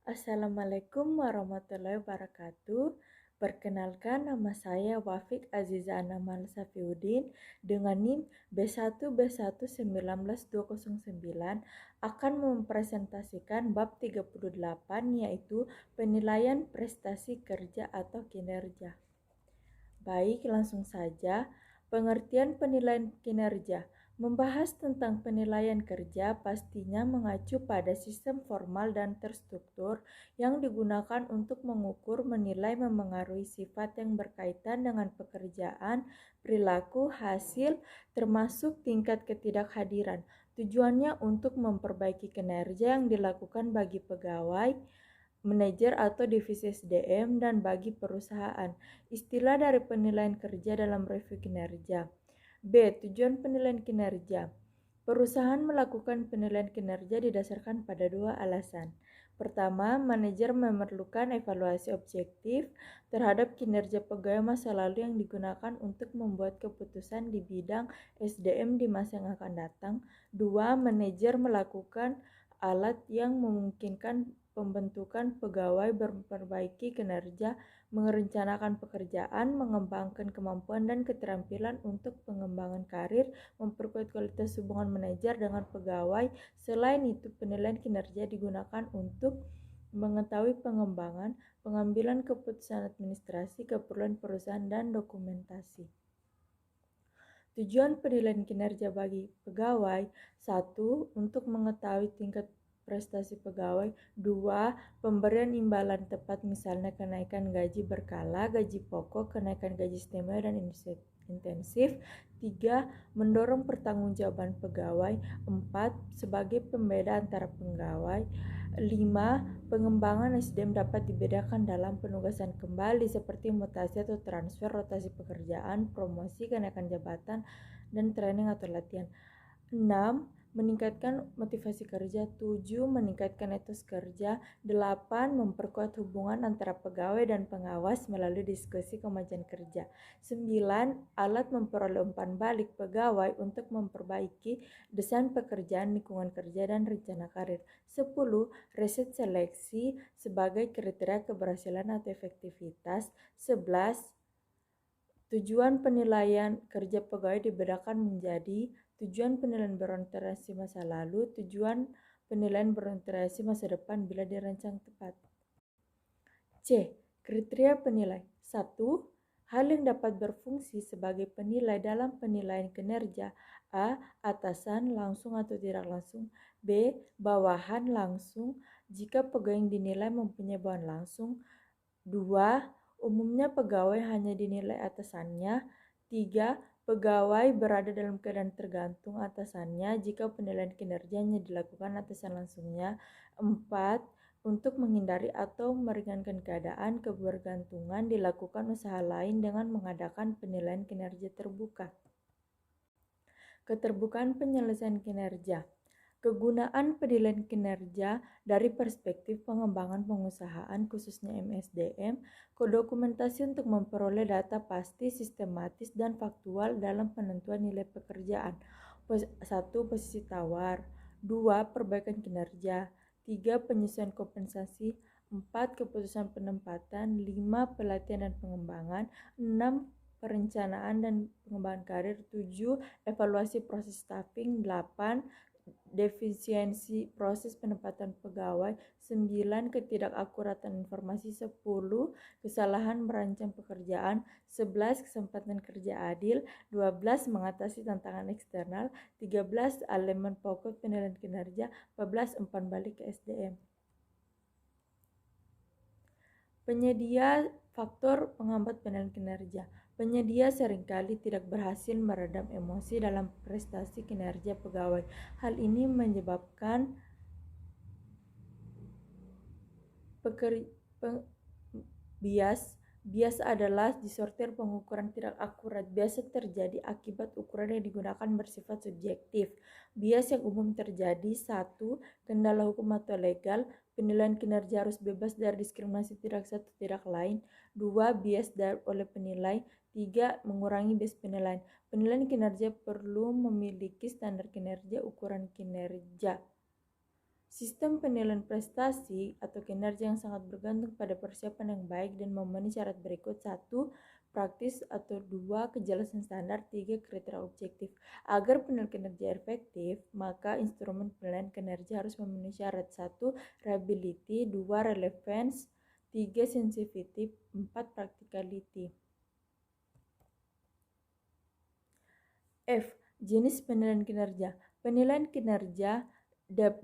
Assalamualaikum warahmatullahi wabarakatuh. Perkenalkan, nama saya Wafik Aziza Anamal Safiuddin dengan NIM B1B11929 akan mempresentasikan bab 38, yaitu penilaian prestasi kerja atau kinerja. Baik, langsung saja. Pengertian penilaian kinerja. Membahas tentang penilaian kerja pastinya mengacu pada sistem formal dan terstruktur yang digunakan untuk mengukur, menilai, memengaruhi sifat yang berkaitan dengan pekerjaan, perilaku, hasil, termasuk tingkat ketidakhadiran. Tujuannya untuk memperbaiki kinerja yang dilakukan bagi pegawai, manajer atau divisi SDM, dan bagi perusahaan. Istilah dari penilaian kerja dalam review kinerja. B. Tujuan penilaian kinerja. Perusahaan melakukan penilaian kinerja didasarkan pada dua alasan. Pertama, manajer memerlukan evaluasi objektif terhadap kinerja pegawai masa lalu yang digunakan untuk membuat keputusan di bidang SDM di masa yang akan datang. Dua, manajer melakukan alat yang memungkinkan pembentukan pegawai memperbaiki kinerja, merencanakan pekerjaan, mengembangkan kemampuan dan keterampilan untuk pengembangan karir, memperkuat kualitas hubungan manajer dengan pegawai. Selain itu, penilaian kinerja digunakan untuk mengetahui pengembangan, pengambilan keputusan administrasi, keperluan perusahaan, dan dokumentasi. Tujuan penilaian kinerja bagi pegawai: 1. Untuk mengetahui tingkat prestasi pegawai. 2. Pemberian imbalan tepat, misalnya kenaikan gaji berkala, gaji pokok, kenaikan gaji istimewa, dan intensif. 3. Mendorong pertanggungjawaban pegawai. 4. Sebagai pembeda antara pegawai. 5. Pengembangan SDM dapat dibedakan dalam penugasan kembali seperti mutasi atau transfer, rotasi pekerjaan, promosi, kenaikan jabatan, dan training atau latihan. 6. Meningkatkan motivasi kerja. 7. Meningkatkan etos kerja. 8. Memperkuat hubungan antara pegawai dan pengawas melalui diskusi kemajuan kerja. 9. Alat memperoleh umpan balik pegawai untuk memperbaiki desain pekerjaan, lingkungan kerja, dan rencana karir. 10. Riset seleksi sebagai kriteria keberhasilan atau efektivitas. 11. Tujuan penilaian kerja pegawai dibedakan menjadi tujuan penilaian berorientasi masa lalu, tujuan penilaian berorientasi masa depan bila dirancang tepat. C. Kriteria penilai. 1. Hal yang dapat berfungsi sebagai penilai dalam penilaian kinerja. A. Atasan langsung atau tidak langsung. B. Bawahan langsung jika pegawai yang dinilai mempunyai bawahan langsung. 2. Umumnya pegawai hanya dinilai atasannya. 3. Pegawai berada dalam keadaan tergantung atasannya jika penilaian kinerjanya dilakukan atasan langsungnya. 4. Untuk menghindari atau meringankan keadaan kebergantungan, dilakukan usaha lain dengan mengadakan penilaian kinerja terbuka. Keterbukaan penyelesaian kinerja. Kegunaan penilaian kinerja dari perspektif pengembangan pengusahaan, khususnya MSDM, dokumentasi untuk memperoleh data pasti, sistematis, dan faktual dalam penentuan nilai pekerjaan. 1. Posisi tawar. 2. Perbaikan kinerja. 3. Penyesuaian kompensasi. 4. Keputusan penempatan. 5. Pelatihan dan pengembangan. 6. Perencanaan dan pengembangan karir. 7. Evaluasi proses staffing. 8. Defisiensi proses penempatan pegawai. 9. Ketidakakuratan informasi. 10. Kesalahan merancang pekerjaan. 11. Kesempatan kerja adil. 12. Mengatasi tantangan eksternal. 13. Elemen pokok penilaian kinerja. 14. Umpan balik ke SDM. Penyedia faktor penghambat penilaian kinerja. Penyedia seringkali tidak berhasil meredam emosi dalam prestasi kinerja pegawai. Hal ini menyebabkan bias adalah disortir pengukuran tidak akurat. Biasa terjadi akibat ukuran yang digunakan bersifat subjektif. Bias yang umum terjadi: 1. Kendala hukum atau legal. Penilaian kinerja harus bebas dari diskriminasi tidak satu tidak lain. 2. Bias oleh penilai. 3. Mengurangi bias penilaian. Penilaian kinerja perlu memiliki standar kinerja, ukuran kinerja Sistem penilaian prestasi atau kinerja yang sangat bergantung pada persiapan yang baik dan memenuhi syarat berikut: 1. Praktis, atau 2. Kejelasan standar, 3. Kriteria objektif. Agar penilaian kinerja efektif, maka instrumen penilaian kinerja harus memenuhi syarat: 1. Reliability, 2. Relevance, 3. Sensitivity, 4. Practicality. F. Jenis penilaian kinerja. Penilaian kinerja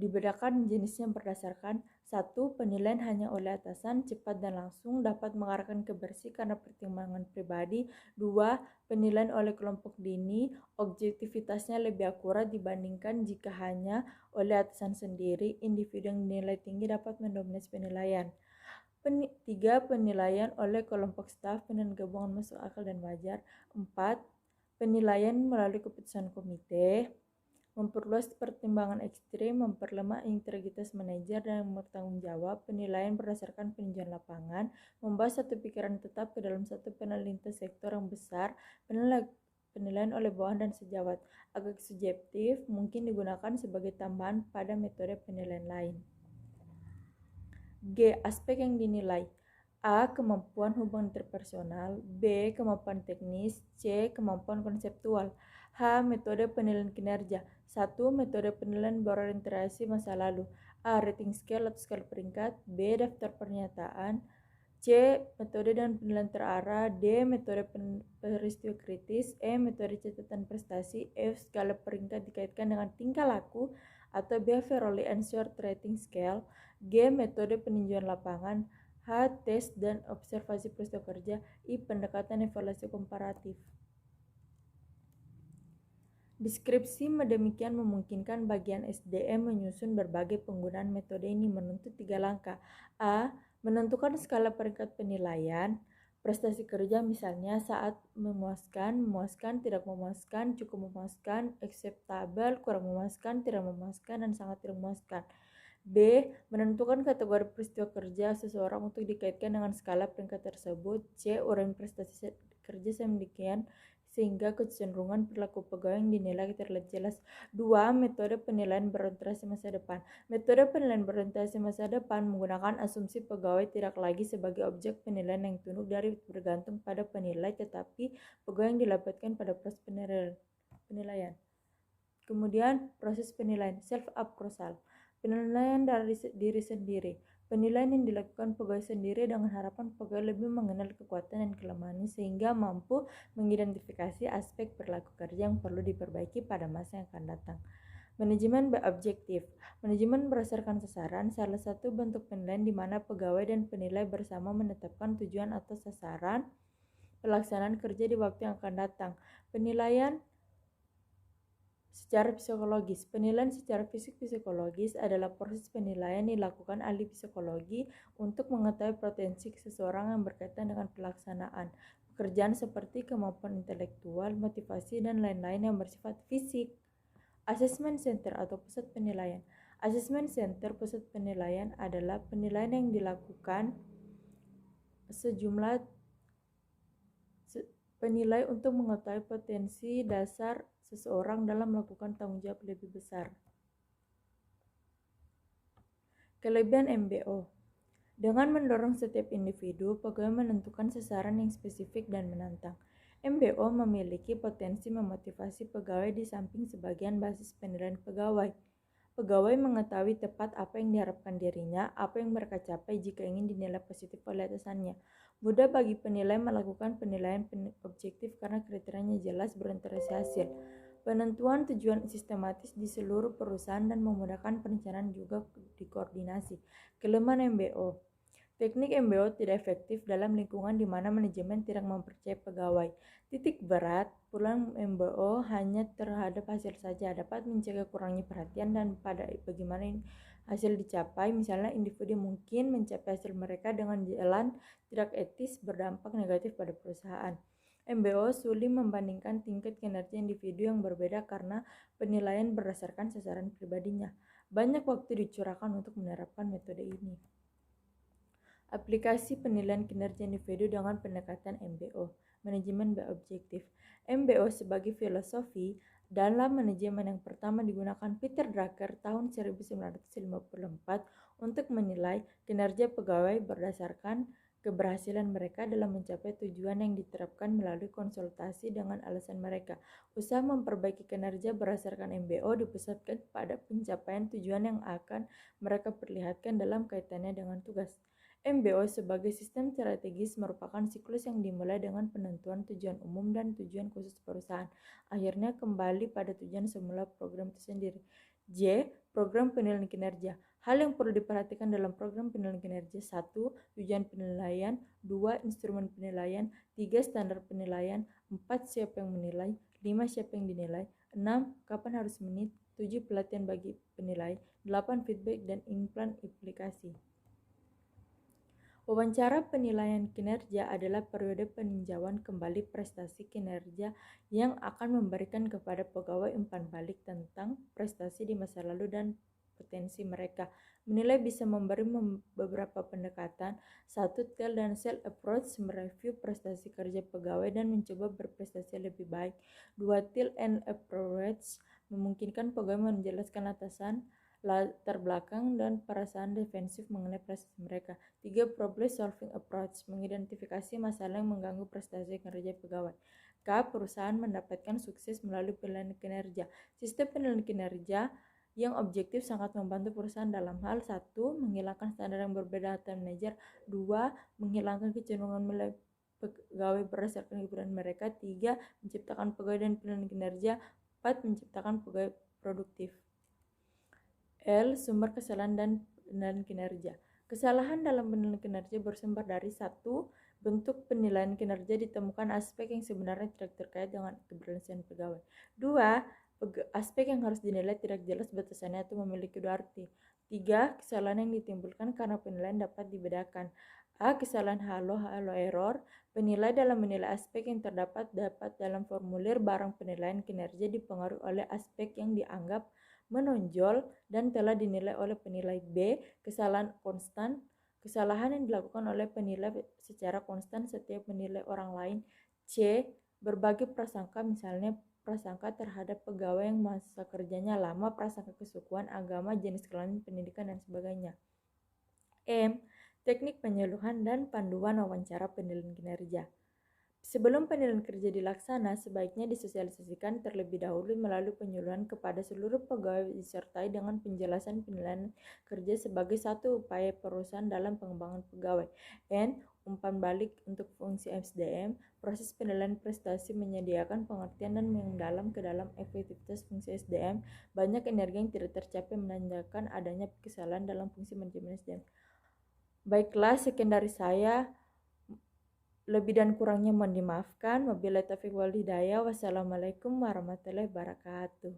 dibedakan jenisnya berdasarkan: 1. Penilaian hanya oleh atasan, cepat dan langsung, dapat mengarahkan ke bersih karena pertimbangan pribadi. 2. Penilaian oleh kelompok dini, objektivitasnya lebih akurat dibandingkan jika hanya oleh atasan sendiri. Individu yang dinilai tinggi dapat mendominasi penilaian. 3. Penilaian oleh kelompok staf, penilaian gabungan masuk akal dan wajar. 4. Penilaian melalui keputusan komite, memperluas pertimbangan ekstrim, memperlemah integritas manajer dan bertanggung jawab. Penilaian berdasarkan peninjauan lapangan, membahas satu pikiran tetap ke dalam satu panel lintas sektor yang besar. Penilaian oleh bawahan dan sejawat, agak subjektif, mungkin digunakan sebagai tambahan pada metode penilaian lain. G. Aspek yang dinilai: A. Kemampuan hubungan interpersonal, B. Kemampuan teknis, C. Kemampuan konseptual. H. Metode penilaian kinerja: 1. Metode penilaian berorientasi masa lalu. A. Rating scale atau skala peringkat, B. Daftar pernyataan, C. Metode dan penilaian terarah, D. Metode peristiwa kritis, E. Metode catatan prestasi, F. Skala peringkat dikaitkan dengan tingkah laku atau behaviorally answered rating scale, G. Metode peninjauan lapangan, H. Tes dan observasi peristiwa kerja, I. Pendekatan evaluasi komparatif. Deskripsi demikian memungkinkan bagian SDM menyusun berbagai penggunaan metode ini menuntut 3 langkah. A. Menentukan skala peringkat penilaian prestasi kerja, misalnya saat memuaskan, memuaskan, tidak memuaskan, cukup memuaskan, acceptable, kurang memuaskan, tidak memuaskan, dan sangat tidak memuaskan. B. Menentukan kategori peristiwa kerja seseorang untuk dikaitkan dengan skala peringkat tersebut. C. Uraian prestasi kerja sedemikian sehingga kecenderungan perilaku pegawai yang dinilai terlihat jelas. 2. Metode penilaian berorientasi masa depan. Metode penilaian berorientasi masa depan menggunakan asumsi pegawai tidak lagi sebagai objek penilaian yang tunduk dari bergantung pada penilai, tetapi pegawai yang dilibatkan pada proses penilaian. Kemudian proses penilaian self-appraisal, penilaian dari diri sendiri. Penilaian yang dilakukan pegawai sendiri dengan harapan pegawai lebih mengenal kekuatan dan kelemahannya sehingga mampu mengidentifikasi aspek perilaku kerja yang perlu diperbaiki pada masa yang akan datang. Manajemen objektif. Manajemen berdasarkan sasaran, salah satu bentuk penilaian di mana pegawai dan penilai bersama menetapkan tujuan atau sasaran pelaksanaan kerja di waktu yang akan datang. Penilaian secara psikologis. Penilaian secara fisik-psikologis adalah proses penilaian yang dilakukan ahli psikologi untuk mengetahui potensi seseorang yang berkaitan dengan pelaksanaan pekerjaan seperti kemampuan intelektual, motivasi, dan lain-lain yang bersifat fisik. Assessment Center atau pusat penilaian. Assessment Center pusat penilaian adalah penilaian yang dilakukan sejumlah penilai untuk mengetahui potensi dasar seseorang dalam melakukan tanggung jawab lebih besar. Kelebihan MBO. Dengan mendorong setiap individu, pegawai menentukan sasaran yang spesifik dan menantang. MBO memiliki potensi memotivasi pegawai di samping sebagian basis penilaian pegawai. Pegawai mengetahui tepat apa yang diharapkan dirinya, apa yang mereka capai jika ingin dinilai positif oleh atasannya. Mudah bagi penilai melakukan penilaian objektif karena kriterianya jelas berorientasi hasil. Penentuan tujuan sistematis di seluruh perusahaan dan memudahkan perencanaan juga dikoordinasi. Kelemahan MBO. Teknik MBO tidak efektif dalam lingkungan di mana manajemen tidak mempercayai pegawai. Titik berat pulang MBO hanya terhadap hasil saja, dapat mencegah kurangnya perhatian dan pada bagaimana hasil dicapai. Misalnya individu mungkin mencapai hasil mereka dengan jalan tidak etis berdampak negatif pada perusahaan. MBO sulit membandingkan tingkat kinerja individu yang berbeda karena penilaian berdasarkan sasaran pribadinya. Banyak waktu dicurahkan untuk menerapkan metode ini. Aplikasi penilaian kinerja individu dengan pendekatan MBO. manajemen objektif. MBO sebagai filosofi dalam manajemen yang pertama digunakan Peter Drucker tahun 1954 untuk menilai kinerja pegawai berdasarkan keberhasilan mereka dalam mencapai tujuan yang diterapkan melalui konsultasi dengan alasan mereka. Usaha memperbaiki kinerja berdasarkan MBO dipusatkan pada pencapaian tujuan yang akan mereka perlihatkan dalam kaitannya dengan tugas. MBO sebagai sistem strategis merupakan siklus yang dimulai dengan penentuan tujuan umum dan tujuan khusus perusahaan. Akhirnya kembali pada tujuan semula program itu sendiri. J. Program penilaian kinerja. Hal yang perlu diperhatikan dalam program penilaian kinerja: 1. Tujuan penilaian, 2. Instrumen penilaian, 3. Standar penilaian, 4. Siapa yang menilai, 5. Siapa yang dinilai, 6. Kapan harus menit, 7. Pelatihan bagi penilai, 8. Feedback dan implan aplikasi. Wawancara penilaian kinerja adalah periode peninjauan kembali prestasi kinerja yang akan memberikan kepada pegawai umpan balik tentang prestasi di masa lalu dan potensi mereka. Menilai bisa memberi beberapa pendekatan. 1. Tail dan Cell Approach mereview prestasi kerja pegawai dan mencoba berprestasi lebih baik. 2. Tail and Approach memungkinkan pegawai menjelaskan atasan, latar belakang dan perasaan defensif mengenai prestasi mereka. 3. Problem solving approach mengidentifikasi masalah yang mengganggu prestasi kerja pegawai. K. Perusahaan mendapatkan sukses melalui penilaian kinerja. Sistem penilaian kinerja yang objektif sangat membantu perusahaan dalam hal: 1. Menghilangkan standar yang berbeda atau manajer. 2. Menghilangkan kecenderungan menilai pegawai berdasarkan keberadaan mereka. 3. Menciptakan pegawai dan penilaian kinerja. 4. Menciptakan pegawai produktif. L. Sumber kesalahan dan penilaian kinerja. Kesalahan dalam penilaian kinerja bersumber dari: 1. Bentuk penilaian kinerja ditemukan aspek yang sebenarnya tidak terkait dengan keberhasilan pegawai. 2. Aspek yang harus dinilai tidak jelas batasannya atau memiliki dua arti. 3. Kesalahan yang ditimbulkan karena penilaian dapat dibedakan. A. Kesalahan halo error. Penilai dalam menilai aspek yang dapat dalam formulir barang penilaian kinerja dipengaruhi oleh aspek yang dianggap menonjol dan telah dinilai oleh penilai. B. Kesalahan konstan. Kesalahan yang dilakukan oleh penilai secara konstan setiap menilai orang lain. C. Berbagai prasangka, misalnya prasangka terhadap pegawai yang masa kerjanya lama, prasangka kesukuan, agama, jenis kelamin, pendidikan, dan sebagainya. M. Teknik penyuluhan dan panduan wawancara penilaian kinerja. Sebelum penilaian kerja dilaksana, sebaiknya disosialisasikan terlebih dahulu melalui penyuluhan kepada seluruh pegawai disertai dengan penjelasan penilaian kerja sebagai satu upaya perusahaan dalam pengembangan pegawai. N. Umpan balik untuk fungsi SDM. Proses penilaian prestasi menyediakan pengertian dan mendalam ke dalam efektivitas fungsi SDM. Banyak energi yang tidak tercapai menandakan adanya kesalahan dalam fungsi manajemen SDM. Baiklah, sekian dari saya. Lebih dan kurangnya mohon dimaafkan. Wabillahi taufiq wal hidayah. Wassalamualaikum warahmatullahi wabarakatuh.